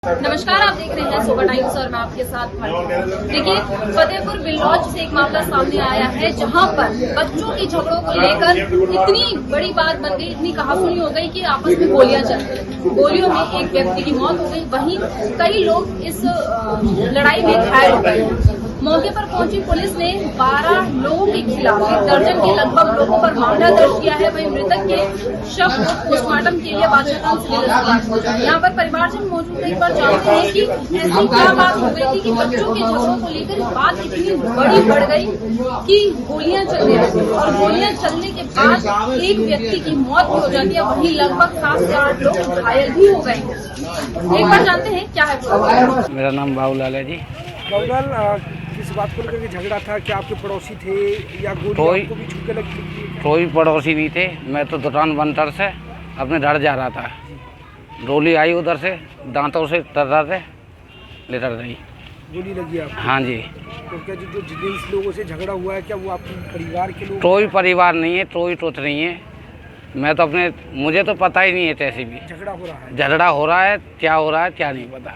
नमस्कार, आप देख रहे हैं सुपर टाइम्स और मैं आपके साथ देखिए फतेहपुर बिल्लौच से एक मामला सामने आया है जहां पर बच्चों की झगड़ों को लेकर इतनी बड़ी बात बन गई, इतनी कहासुनी हो गई कि आपस में गोलियां चल गई। गोलियों में एक व्यक्ति की मौत हो गई, वहीं कई लोग इस लड़ाई में घायल हो गए। मौके पर पहुंची पुलिस ने 12 लोगों के खिलाफ दर्जन के लगभग लोगों पर मामला दर्ज किया है। वहीं मृतक के शव को पोस्टमार्टम के लिए बादशाह सिविल अस्पताल यहाँ पर परिवारजन मौजूद है। एक बार जानते हैं कि ऐसी क्या बात हो गई थी कि बच्चों के झगड़ों को लेकर बात इतनी बड़ी बढ़ गई कि गोलियां चल रही और गोलियां चलने के बाद एक व्यक्ति की मौत भी हो जाती है, वहीं लगभग 7 से 8 लोग घायल भी हो गए। एक बार जानते हैं क्या है। मेरा नाम बाबूलाल है जी। बाबूलाल, किस बात को लेकर झगड़ा था? क्या आपके पड़ोसी थे या गोली आपको भी छू के लगी? कोई पड़ोसी नहीं थे। मैं तो दुकान बंतर से अपने घर जा रहा था। गोली आई उधर से, दांतों से तर रहा थे, लेटर रही गोली लगी आपको? हाँ जी। तो क्या जो जिस लोगों से झगड़ा हुआ है क्या वो आपके परिवार के लोग? कोई परिवार नहीं है, कोई टोच नहीं है। मैं तो अपने, मुझे तो पता ही नहीं है कैसे भी झगड़ा हो रहा है। झगड़ा हो रहा है, क्या हो रहा है क्या नहीं पता।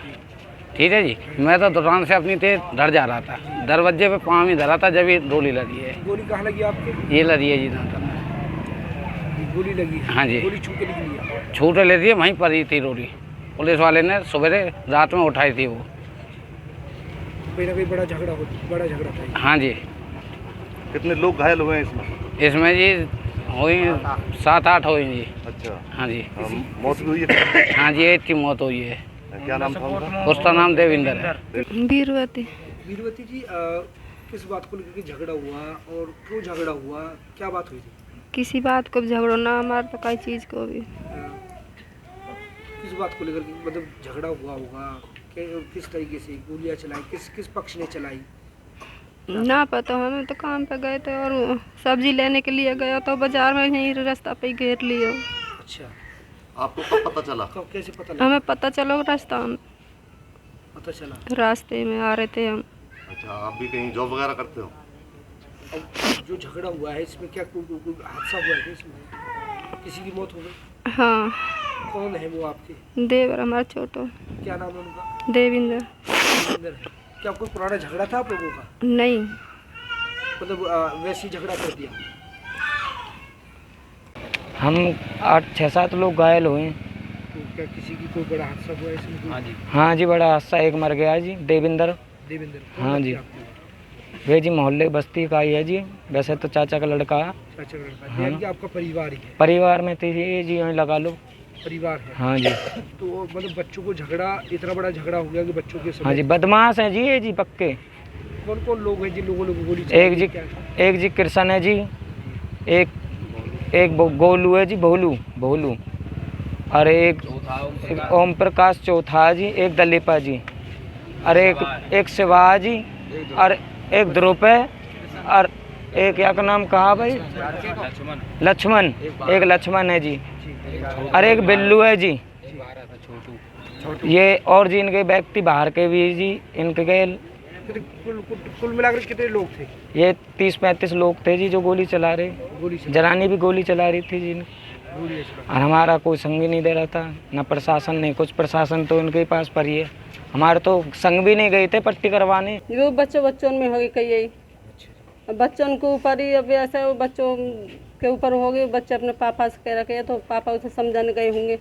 ठीक है जी। मैं तो दुकान से अपनी थे घर जा रहा था, दरवाजे पे पाँव ही धरा था जब ये गोली लगी है। गोली कहाँ लगी आपके? ये लगी है जी दांतों में। गोली लगी है? हाँ जी। गोली छू के निकली है? छूट लेती है, वहीं पर ही थी रोली। पुलिस वाले ने सवेरे रात में उठाई थी वो। कहीं ना कहीं बड़ा झगड़ा था। हाँ जी। कितने लोग घायल हुए हैं इसमें? इसमें जी हुई 7-8 हुई जी। अच्छा। हाँ जी। मौत भी हुई है? हाँ जी, एक की मौत हुई है। क्या नाम था उनका? उसका नाम देविंदर है। वीरवती जी, किस बात को लेकर झगड़ा हुआ और क्यों झगड़ा हुआ, क्या बात हुई थी? किसी बात को भी झगड़ो ना हमारे तो कई चीज़ को भी। किस बात को लेकर मतलब झगड़ा हुआ होगा? किस तरीके से गोलियां चलाई? किस पक्ष ने चलाई? ना पता, हमें तो काम पे गए थे और सब्जी लेने के लिए गया तो बाजार में यहीं रास्ता पे ही घेर लिया। अच्छा, आपको कब पता चला? कब कैसे पता लगा? हमें पता चलो रास्ता में, पता चला रास्ते में आ रहे थे हम। अच्छा, आप भी कहीं जॉब वगैरह करते हो? अब जो झगड़ा हुआ है इसमें क्या कोई हादसा हुआ है? इसमें किसी की मौत हो गई? हाँ। कौन है वो आपके? देवर हमारा छोटो। क्या नाम है उनका? देविंदर। देविंदर है। क्या कोई पुराना झगड़ा था आप लोगों का? नहीं, मतलब वैसे ही झगड़ा कर दिया? हम 8-6-7 लोग घायल हुए। तो क्या किसी की कोई बड़ा हादसा हुआ है इसमें? हाँ जी, बड़ा हादसा एक मर गया जी, देविंदर। हाँ जी। वे जी मोहल्ले बस्ती का ही है जी, वैसे तो चाचा का लड़का है। चाचा का लड़का? हाँ। कि आपका परिवार ही है? परिवार में थे ये जी, यूँ लगा लो परिवार है। हाँ जी। तो मतलब बच्चों को झगड़ा, इतना बड़ा झगड़ा हो गया कि बच्चों के हाँ जी, बदमाश हैं जी ये जी पक्के। कौन कौन लोग हैं जिन लोगों ने गोली एक जी कृष्ण है जी, एक गोलू है जी, भोलू और एक ओम प्रकाश चौथा जी, एक दलीपा जी और एक शिवा जी और एक ध्रुव है और एक या का नाम कहा भाई? लक्ष्मण। एक लक्ष्मण है जी और एक बिल्लू है जी। ये और जी इनके व्यक्ति बाहर के भी जी, इनके गए कुल मिलाकर कितने लोग थे? ये 30-35 लोग थे जी जो गोली चला रहे। जनानी भी गोली चला रही थी जी। और हमारा कोई संग भी नहीं दे रहा था, ना प्रशासन नहीं कुछ। प्रशासन तो इनके पास पर ही है, हमारे तो संग भी नहीं गए थे पट्टी करवाने। वो बच्चों में हो गई कई यही बच्चों के ऊपर ही। अब ऐसे बच्चों के ऊपर हो गए, बच्चे अपने पापा से कह रखे तो पापा उसे समझाने गए होंगे,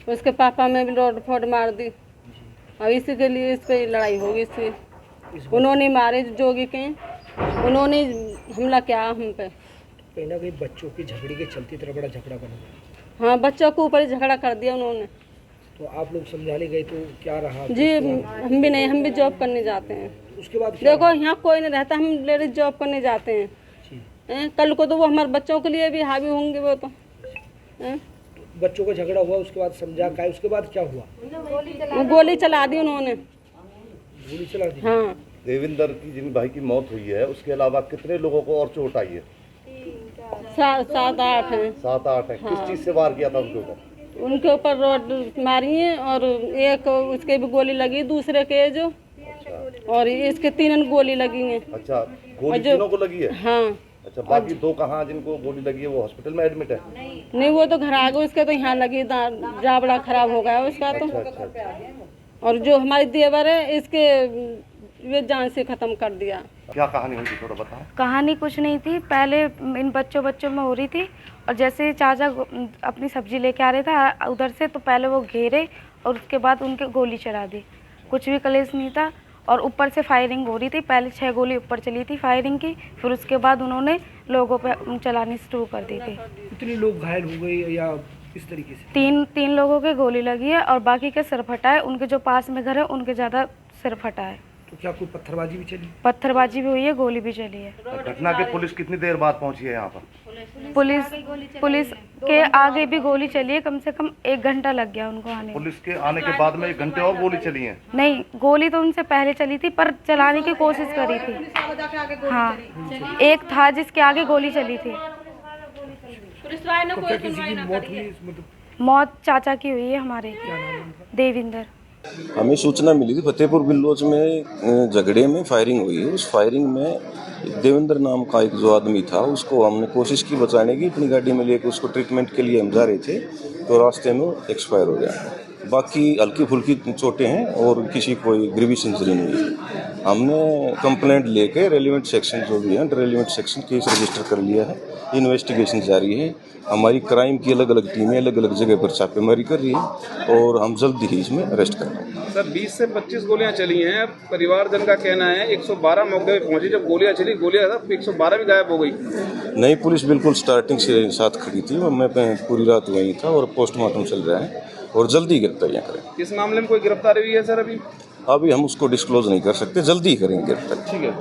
उसके पापा में भी रोड फोड़ मार दी। अब इसी के लिए इस पर लड़ाई होगी। इससे उन्होंने मारे जोगी के, उन्होंने हमला किया हम पे। कहीं ना कहीं बच्चों के झगड़े के चलते इतना बड़ा झगड़ा बना? हाँ, बच्चों के ऊपर ही झगड़ा कर दिया उन्होंने। तो आप लोग समझाने गए तो क्या रहा? जी हम भी नहीं, हम भी जॉब करने जाते हैं। उसके बाद देखो यहाँ कोई नहीं रहता, हम लेडीज जॉब करने जाते हैं। कल को तो वो हमारे बच्चों के लिए भी हावी होंगे। वो तो बच्चों का झगड़ा हुआ, उसके बाद समझा का, उसके बाद क्या हुआ? वो गोली चला दी उन्होंने। गोली चला दी? हाँ। देविंदर की जिन भाई की मौत हुई है उसके अलावा कितने लोगों को और चोट आई है? 7-8 हैं। 7-8 है। किस चीज से वार किया था उनके ऊपर? उनके ऊपर रोड मारी है और एक उसके भी गोली लगी, दूसरे के जो। अच्छा। और इसके 3 गोली लगी है। अच्छा, गोली तीनों को लगी है? हाँ। अच्छा, बाकी 2 कहाँ जिनको गोली लगी है वो हॉस्पिटल में एडमिट है? नहीं, वो तो घर आ गए, उसके तो यहाँ लगी, जाबड़ा खराब हो गया उसका तो। अच्छा। और जो हमारी देवर है इसके वे जान से ख़त्म कर दिया। क्या कहानी हुई थी थोड़ा बताओ। कहानी कुछ नहीं थी, पहले इन बच्चों में हो रही थी और जैसे चाचा अपनी सब्जी लेके आ रहे थे उधर से, तो पहले वो घेरे और उसके बाद उनके गोली चला दी। कुछ भी कलेश नहीं था और ऊपर से फायरिंग हो रही थी। पहले 6 गोली ऊपर चली थी फायरिंग की, फिर उसके बाद उन्होंने लोगों पे चलानी शुरू कर दी थी। कितने लोग घायल हो गए या किस तरीके से? तीन लोगों के गोली लगी है और बाकी के सिर फटा है। उनके जो पास में घर है उनके ज़्यादा सिर फटा है। तो क्या कोई पत्थरबाजी भी चली? पत्थरबाजी भी हुई है, गोली भी चली है। घटना के पुलिस कितनी देर बाद पहुंची है यहाँ पर? पुलिस के आगे भी गोली चली है, कम से कम 1 घंटा लग गया उनको आने में। पुलिस के आने के बाद में 1 घंटे और गोली चली है? नहीं, गोली तो उनसे पहले चली थी पर चलाने की कोशिश करी थी। हाँ, एक था जिसके आगे गोली चली थी। तो क्या किसी की मौत हुई मतलब? मौत चाचा की हुई है हमारे, देविंदर। हमें सूचना मिली थी फतेहपुर बिल्लोच में झगड़े में फायरिंग हुई है। उस फायरिंग में देवेंद्र नाम का एक जो आदमी था उसको हमने कोशिश की बचाने की, अपनी गाड़ी में लेकर उसको ट्रीटमेंट के लिए हम जा रहे थे तो रास्ते में एक्सपायर हो गया। बाकी हल्की फुल्की चोटें हैं और किसी कोई ग्रीवियस इंजरी नहीं है। हमने कंप्लेंट लेके रेलिवेंट सेक्शन जो भी है रेलिवेंट सेक्शन केस रजिस्टर कर लिया है। इन्वेस्टिगेशन जारी है। हमारी क्राइम की अलग अलग टीमें अलग अलग जगह पर छापेमारी कर रही है और हम जल्द ही इसमें अरेस्ट करेंगे। सर 20 से 25 गोलियां चली हैं। परिवारजन का कहना है 112 मौके पे पहुंची, जब गोलियां चली 112 भी गायब हो गई। नहीं, पुलिस बिल्कुल स्टार्टिंग से साथ खड़ी थी। मैं पूरी रात वहीं था और पोस्टमार्टम चल रहा है और जल्दी ही गिरफ्तारियाँ करें। इस मामले में कोई गिरफ्तारी हुई है सर? अभी हम उसको डिस्क्लोज नहीं कर सकते, जल्दी ही करेंगे गिरफ्तारी। ठीक है।